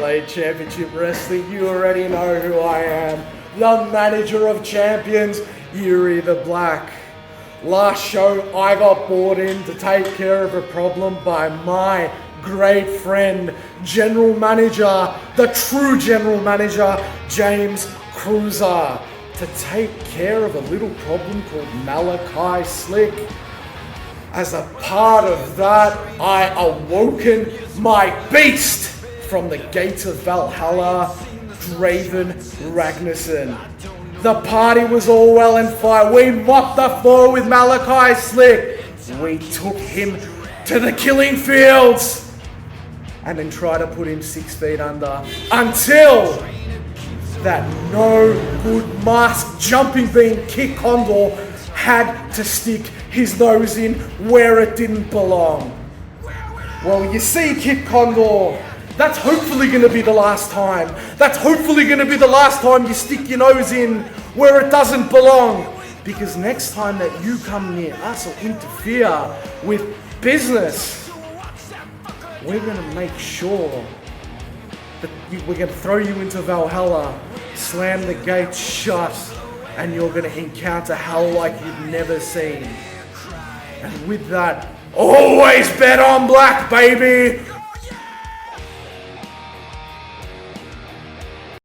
Adelaide Championship Wrestling. You already know who I am. The manager of champions, Yuri the Black. Last show, I got brought in to take care of a problem by my great friend, General Manager, the true General Manager, James Cruiser, to take care of a little problem called Malachi Slick. As a part of that, I awoken my beast from the gates of Valhalla, Draven Ragnarsson. The party was all well and fine. We mopped the floor with Malachi Slick. We took him to the killing fields and then tried to put him 6 feet under until that no good mask jumping bean Kit Condor had to stick his nose in where it didn't belong. Well, you see, Kit Condor, that's hopefully going to be the last time. That's hopefully going to be the last time you stick your nose in where it doesn't belong. Because next time that you come near us or interfere with business, we're going to make sure that we're going to throw you into Valhalla, slam the gates shut, and you're going to encounter hell like you've never seen. And with that, always bet on black, baby!